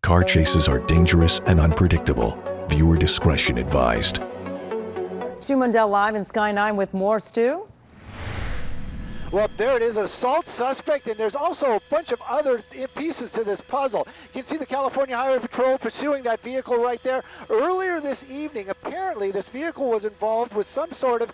Car chases are dangerous and unpredictable. Viewer discretion advised. Stu Mundell live in Sky 9 with more. Stu? Well, there it is, an assault suspect, and there's also a bunch of other pieces to this puzzle. You can see the California Highway Patrol pursuing that vehicle right there. Earlier this evening, apparently this vehicle was involved with some sort of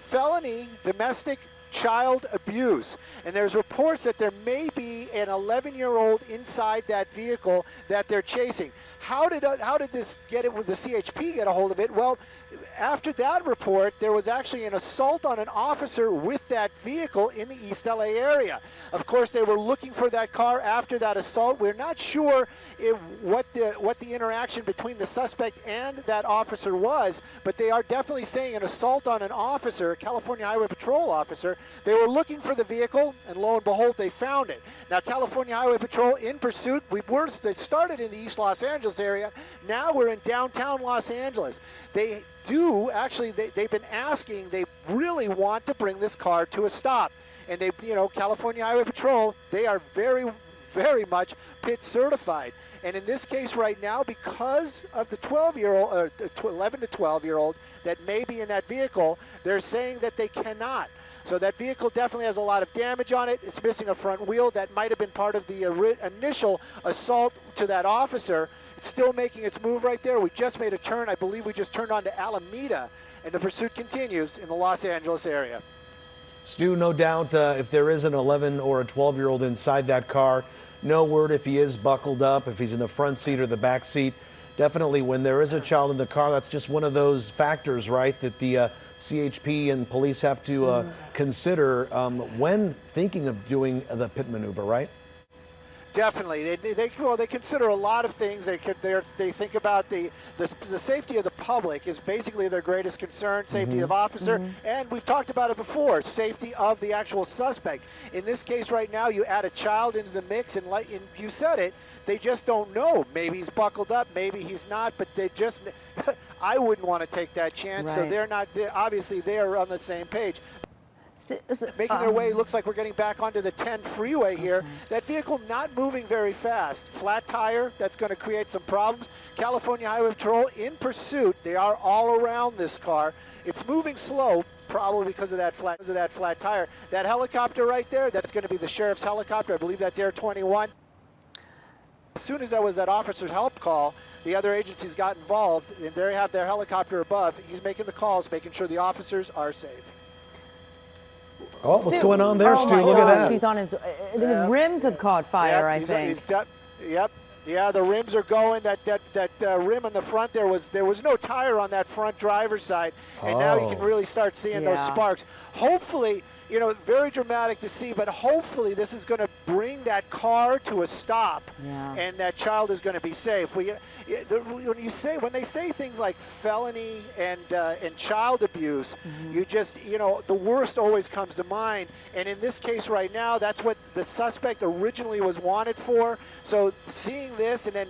felony domestic child abuse, and there's reports that there may be an 11-year-old inside that vehicle that they're chasing. How did this get it? With the CHP get a hold of it? Well, after that report, there was actually an assault on an officer with that vehicle in the East LA area. Of course, they were looking for that car after that assault. We're not sure what the interaction between the suspect and that officer was, but they are definitely saying an assault on an officer, a California Highway Patrol officer. They were looking for the vehicle, and lo and behold, they found it. Now, California Highway Patrol in pursuit. They started in the East Los Angeles area. Now we're in downtown Los Angeles. They've been asking, they really want to bring this car to a stop. And California Highway Patrol, they are very, very much PIT certified. And in this case right now, because of the 12-year-old, or 11 to 12-year-old that may be in that vehicle, they're saying that they cannot. So that vehicle definitely has a lot of damage on it. It's missing a front wheel. That might have been part of the initial assault to that officer. It's still making its move right there. We just made a turn. I believe we just turned onto Alameda, and the pursuit continues in the Los Angeles area. Stu, no doubt if there is an 11 or a 12-year-old inside that car, no word if he is buckled up, if he's in the front seat or the back seat. Definitely when there is a child in the car, that's just one of those factors, right, that the CHP and police have to consider when thinking of doing the pit maneuver, right? Definitely. They consider a lot of things. They think about the safety of the public is basically their greatest concern, safety of officer, and we've talked about it before, safety of the actual suspect. In this case right now, you add a child into the mix, and like you said it, they just don't know. Maybe he's buckled up, maybe he's not, but they just, I wouldn't want to take that chance, right. So obviously they're on the same page. Making their way, looks like we're getting back onto the 10 freeway here. Okay. That vehicle not moving very fast. Flat tire, that's going to create some problems. California Highway Patrol in pursuit. They are all around this car. It's moving slow, probably because of that flat tire. That helicopter right there, that's going to be the sheriff's helicopter. I believe that's Air 21. As soon as that was that officer's help call, the other agencies got involved, and they have their helicopter above. He's making the calls, making sure the officers are safe. Oh, what's going on there, Stu? Look at that. He's on his rims have caught fire, I think. Yep. Yeah, the rims are going. That rim on the front, there was no tire on that front driver's side, and now you can really start seeing those sparks. Hopefully, very dramatic to see, but hopefully this is going to bring that car to a stop, and that child is going to be safe. When they say things like felony and child abuse, you just the worst always comes to mind. And in this case right now, that's what the suspect originally was wanted for. So seeing this and then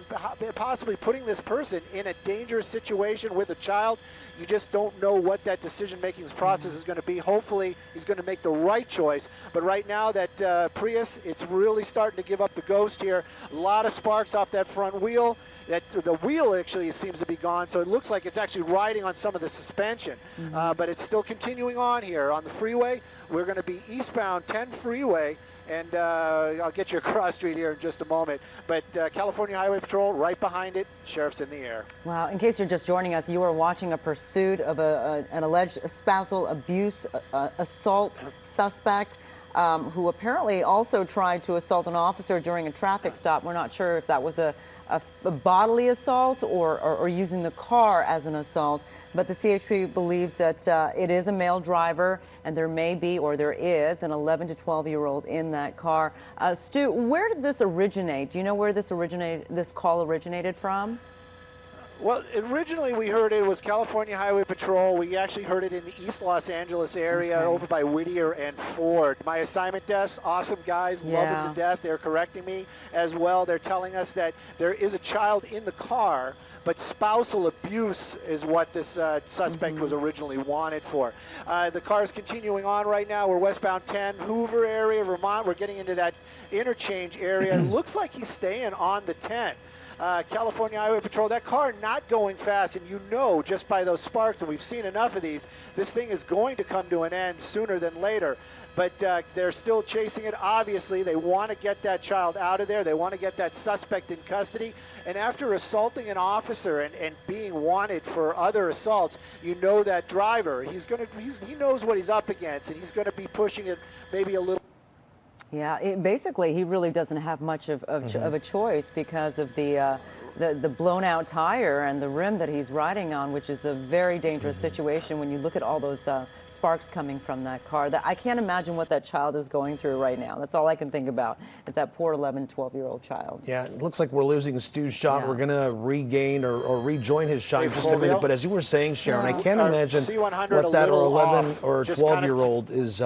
possibly putting this person in a dangerous situation with a child, you just don't know what that decision-making process is going to be. Hopefully, he's going to make the right choice. But right now, that Prius, it's really starting to give up the ghost here. A lot of sparks off that front wheel. The wheel actually seems to be gone, so it looks like it's actually riding on some of the suspension. But it's still continuing on here on the freeway. We're going to be eastbound 10 freeway, and I'll get you across street here in just a moment. But California Highway Patrol right behind it, sheriff's in the air. Wow, in case you're just joining us, you are watching a pursuit of an alleged spousal abuse assault suspect who apparently also tried to assault an officer during a traffic stop. We're not sure if that was a bodily assault or using the car as an assault, but the CHP believes that it is a male driver, and there may be, or there is, an 11 to 12-year-old in that car. Stu, where did this originate? Do you know where this call originated from? Well, originally we heard it was California Highway Patrol. We actually heard it in the East Los Angeles area, over by Whittier and Ford. My assignment desk, awesome guys, love them to death. They're correcting me as well. They're telling us that there is a child in the car, but spousal abuse is what this suspect was originally wanted for. The car is continuing on right now. We're westbound 10, Hoover area, Vermont. We're getting into that interchange area. It looks like he's staying on the 10. California Highway Patrol, that car not going fast, and you know just by those sparks, and we've seen enough of these, this thing is going to come to an end sooner than later. But they're still chasing it. Obviously, they want to get that child out of there. They want to get that suspect in custody. And after assaulting an officer and being wanted for other assaults, you know that driver, he knows what he's up against, and he's going to be pushing it maybe a little. Yeah, basically, he really doesn't have much of a choice because of the blown out tire and the rim that he's riding on, which is a very dangerous situation when you look at all those sparks coming from that car. I can't imagine what that child is going through right now. That's all I can think about, is that poor 11, 12-year-old child. Yeah, it looks like we're losing Stu's shot. Yeah. We're going to regain or rejoin his shot in just a minute. But as you were saying, Sharon, I can't imagine what that 11 or 12-year-old is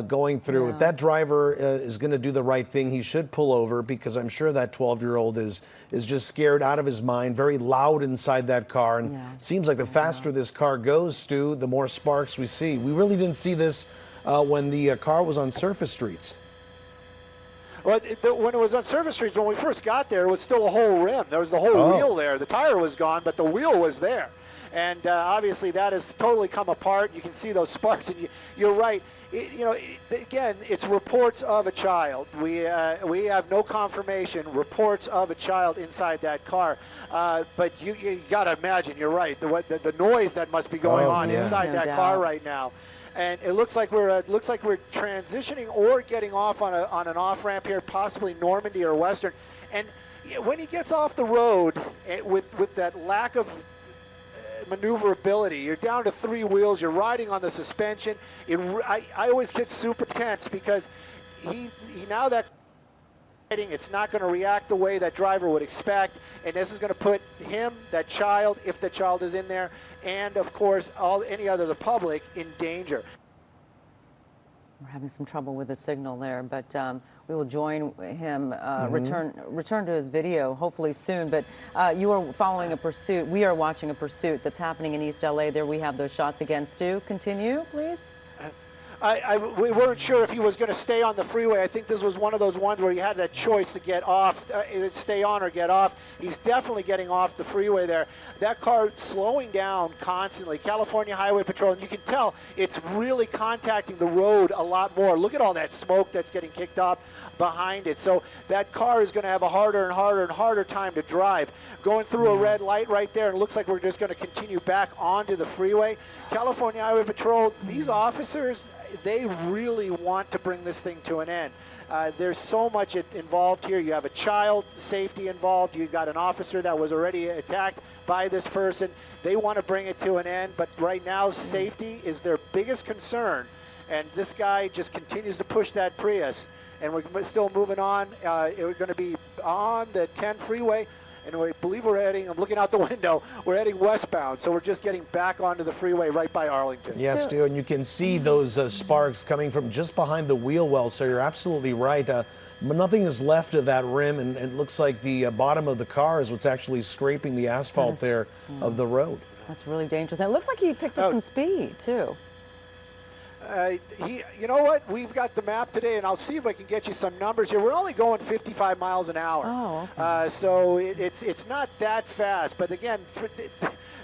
going through. Yeah. If that driver is going to do the right thing, he should pull over, because I'm sure that 12-year-old is just scared out of his mind, very loud inside that car. And it seems like the faster this car goes, Stu, the more sparks we see. We really didn't see this when the car was on surface streets. Well, when it was on surface streets, when we first got there, it was still a whole rim. There was the whole wheel there. The tire was gone, but the wheel was there. And obviously that has totally come apart. You can see those sparks, and you're right. Again, it's reports of a child. We have no confirmation. Reports of a child inside that car, but you got to imagine. You're right. The noise that must be going on inside that car right now, and it looks like we're transitioning or getting off on an off ramp here, possibly Normandy or Western. And when he gets off the road with that lack of maneuverability, you're down to 3 wheels, you're riding on the suspension. I always get super tense, because he now that it's not going to react the way that driver would expect, and this is going to put him, that child, if the child is in there, and of course any other the public, in danger. We're having some trouble with the signal there, but we will join him, return to his video hopefully soon. But you are following a pursuit. We are watching a pursuit that's happening in East LA. There we have those shots again. Stu, continue, please. We weren't sure if he was going to stay on the freeway. I think this was one of those ones where you had that choice to get off, stay on or get off. He's definitely getting off the freeway there. That car slowing down constantly. California Highway Patrol, and you can tell it's really contacting the road a lot more. Look at all that smoke that's getting kicked up behind it. So that car is going to have a harder and harder and harder time to drive. Going through a red light right there, and it looks like we're just going to continue back onto the freeway. California Highway Patrol, these officers, they really want to bring this thing to an end. There's so much involved here. You have a child safety involved. You've got an officer that was already attacked by this person. They want to bring it to an end, but right now safety is their biggest concern. And this guy just continues to push that Prius. And we're still moving on. We're going to be on the 10 freeway. And we believe we're heading, I'm looking out the window, we're heading westbound. So we're just getting back onto the freeway right by Arlington. Yes, Stu, and you can see those sparks coming from just behind the wheel well. So you're absolutely right. Nothing is left of that rim, and it looks like the bottom of the car is what's actually scraping the asphalt there of the road. That's really dangerous. And it looks like he picked up some speed, too. You know what? We've got the map today, and I'll see if I can get you some numbers here. We're only going 55 miles an hour. Oh, okay. So it's not that fast. But again,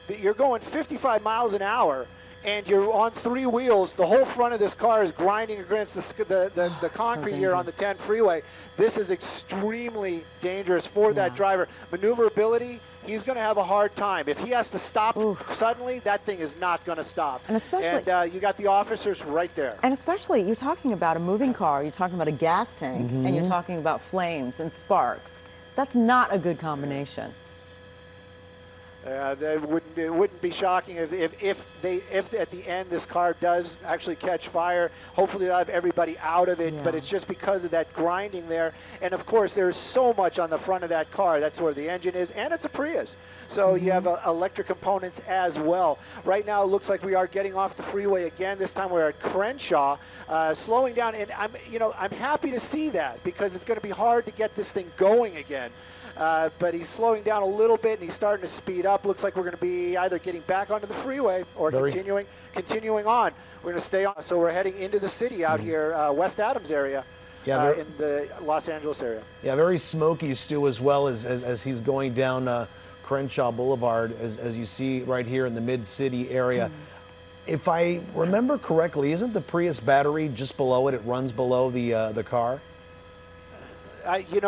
you're going 55 miles an hour, and you're on 3 wheels. The whole front of this car is grinding against the concrete here on the 10 freeway. This is extremely dangerous for that driver. Maneuverability, he's going to have a hard time. If he has to stop suddenly, that thing is not going to stop. And especially, and you got the officers right there. And especially, you're talking about a moving car, you're talking about a gas tank, and you're talking about flames and sparks. That's not a good combination. It wouldn't be shocking if at the end this car does actually catch fire. Hopefully they'll have everybody out of it, but it's just because of that grinding there. And of course there's so much on the front of that car. That's where the engine is, and it's a Prius. So you have electric components as well. Right now it looks like we are getting off the freeway again. This time we're at Crenshaw, slowing down. And I'm happy to see that, because it's going to be hard to get this thing going again. But he's slowing down a little bit, and he's starting to speed up. Looks like we're going to be either getting back onto the freeway or continuing on. We're going to stay on. So we're heading into the city out here, West Adams area. Yeah, in the Los Angeles area. Yeah, very smoky, Stu, as well as he's going down Crenshaw Boulevard, as you see right here in the Mid-City area. If I remember correctly, isn't the Prius battery just below it? It runs below the car. I'm think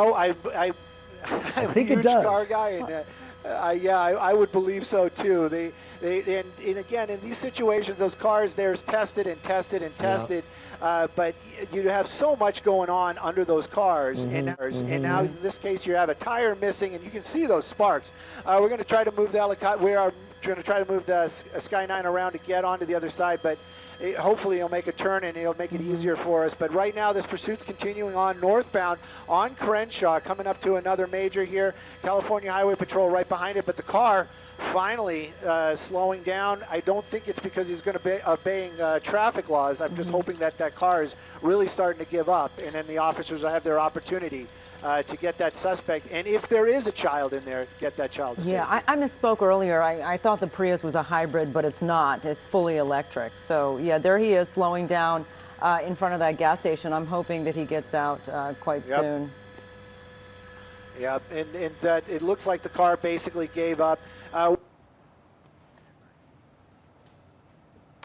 a it huge does. car guy, and I would believe so too. And again, in these situations, those cars, there's tested and tested and tested, but you have so much going on under those cars, and now in this case, you have a tire missing, and you can see those sparks. We're going to try to move the helicopter. We are going to try to move the Sky9 around to get onto the other side, but hopefully he'll make a turn and it'll make it easier for us. But right now, this pursuit's continuing on northbound on Crenshaw, coming up to another major here. California Highway Patrol right behind it, but the car finally slowing down. I don't think it's because he's going to be obeying traffic laws. I'm just hoping that that car is really starting to give up, and then the officers will have their opportunity to get that suspect, and if there is a child in there, get that child to Yeah, safety. I misspoke earlier. I thought the Prius was a hybrid, but it's not. It's fully electric. So, yeah, there he is slowing down in front of that gas station. I'm hoping that he gets out quite soon. Yeah, and that it looks like the car basically gave up.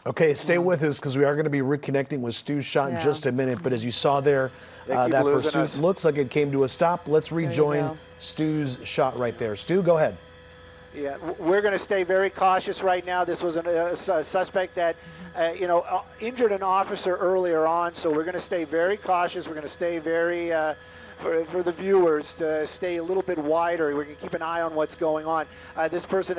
Okay, stay with us because we are going to be reconnecting with Stu Schott in just a minute. But as you saw there, that pursuit looks like it came to a stop. Let's rejoin Stu's shot right there. Stu, go ahead. Yeah, we're going to stay very cautious right now. This was a suspect that, injured an officer earlier on, so we're going to stay very cautious. We're going to stay very, for the viewers, to stay a little bit wider. We're going to keep an eye on what's going on. This person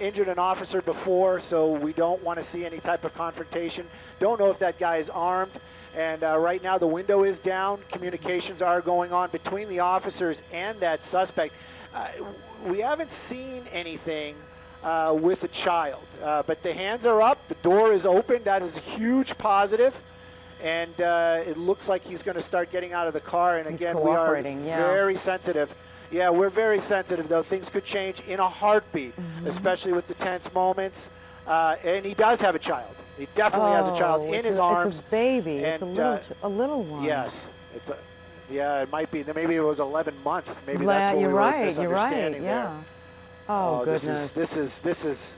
injured an officer before, so we don't want to see any type of confrontation. Don't know if that guy is armed. And right now the window is down. Communications are going on between the officers and that suspect. We haven't seen anything with a child, but the hands are up. The door is open. That is a huge positive. And it looks like he's going to start getting out of the car. And again, we are very sensitive. Yeah, we're very sensitive, though. Things could change in a heartbeat, especially with the tense moments. And he does have a child. He definitely has a child in his arms. It's a baby. And, it's a little one. Yes, it might be. Maybe it was 11 months. Maybe that's what we were misunderstanding there. Oh, goodness. This is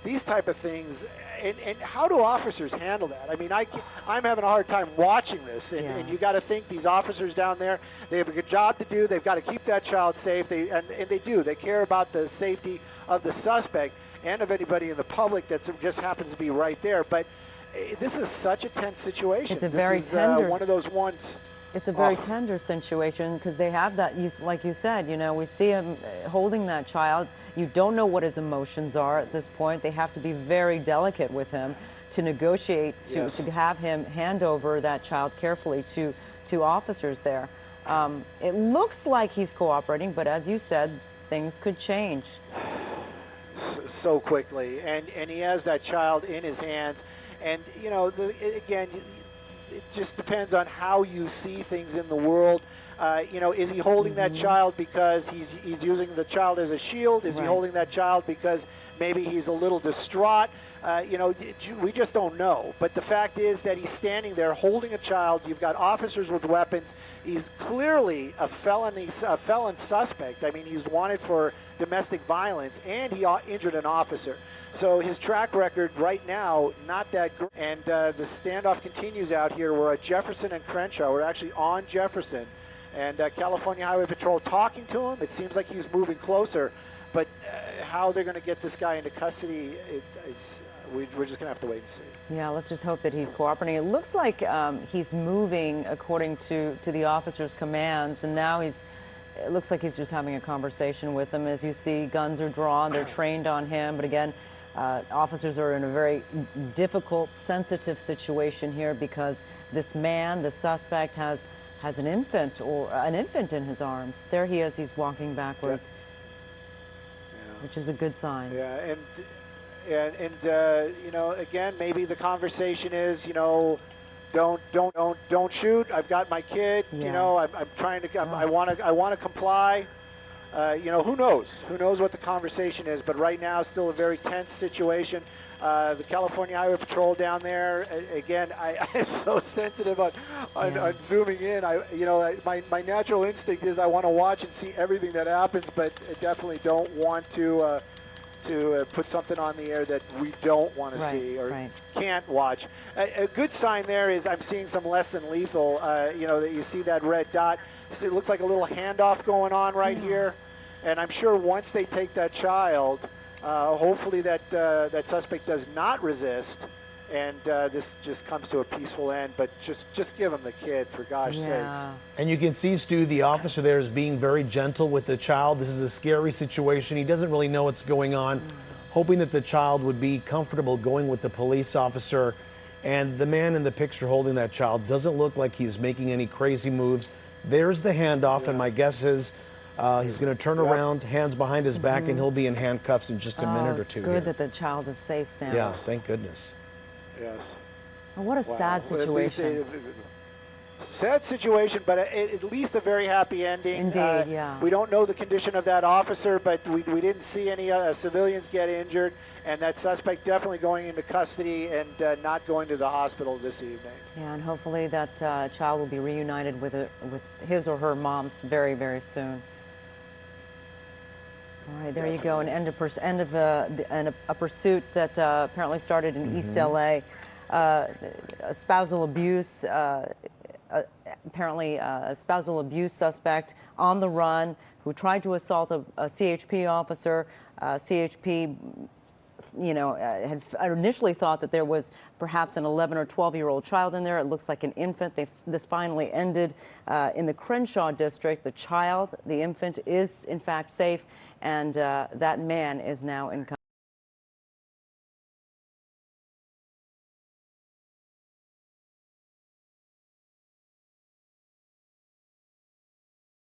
these type of things. And how do officers handle that? I mean, I'm having a hard time watching this, and you got to think these officers down there, they have a good job to do. They've got to keep that child safe. And they do. They care about the safety of the suspect and of anybody in the public that just happens to be right there. But this is such a tense situation. It's a very tender. One of those ones. It's a very tender situation because they have that, like you said, we see him holding that child. You don't know what his emotions are at this point. They have to be very delicate with him to negotiate, to have him hand over that child carefully to officers there. It looks like he's cooperating, but as you said, things could change. So quickly, and he has that child in his hands. And, again, it just depends on how you see things in the world. Is he holding that child because he's using the child as a shield? Is he holding that child because maybe he's a little distraught? We just don't know. But the fact is that he's standing there holding a child. You've got officers with weapons. He's clearly a felon suspect. I mean, he's wanted for domestic violence, and he injured an officer. So his track record right now, not that great. And the standoff continues out here. We're at Jefferson and Crenshaw. We're actually on Jefferson. And California Highway Patrol talking to him. It seems like he's moving closer. But how they're going to get this guy into custody, we're just going to have to wait and see. Yeah, let's just hope that he's cooperating. It looks like he's moving according to the officer's commands. And now it looks like he's just having a conversation with them. As you see, guns are drawn. They're trained on him. But again, officers are in a very difficult, sensitive situation here because this man, the suspect, has an infant in his arms. There he is. He's walking backwards, which is a good sign. Yeah, and again, maybe the conversation is, don't shoot. I've got my kid. I'm trying to. I want to comply. you know, who knows? Who knows what the conversation is? But right now, still a very tense situation. The California Highway Patrol down there, again, I am so sensitive on zooming in. My natural instinct is I want to watch and see everything that happens, but I definitely don't want to put something on the air that we don't want to see or can't watch. A good sign there is I'm seeing some less than lethal. You know, that you see that red dot. It looks like a little handoff going on right here. And I'm sure once they take that child, hopefully that suspect does not resist, and this just comes to a peaceful end. But just give him the kid, for gosh sakes. And you can see, Stu, the officer there is being very gentle with the child. This is a scary situation. He doesn't really know what's going on, hoping that the child would be comfortable going with the police officer. And the man in the picture holding that child doesn't look like he's making any crazy moves. There's the handoff, and my guess is he's going to turn around, hands behind his back, and he'll be in handcuffs in just a minute or two. It's good that the child is safe now. Yeah, thank goodness. Yes. Oh, what a sad situation. Sad situation, but at least a very happy ending. Indeed, yeah. We don't know the condition of that officer, but we didn't see any civilians get injured, and that suspect definitely going into custody and not going to the hospital this evening. Yeah, and hopefully that child will be reunited with his or her moms very, very soon. All right, there you go. An end of a pursuit that apparently started in East LA. Spousal abuse. Apparently, a spousal abuse suspect on the run who tried to assault a CHP officer. CHP, you know, had initially thought that there was perhaps an 11 or 12-year-old child in there. It looks like an infant. This finally ended in the Crenshaw district. The infant, is in fact safe, and that man is now in custody.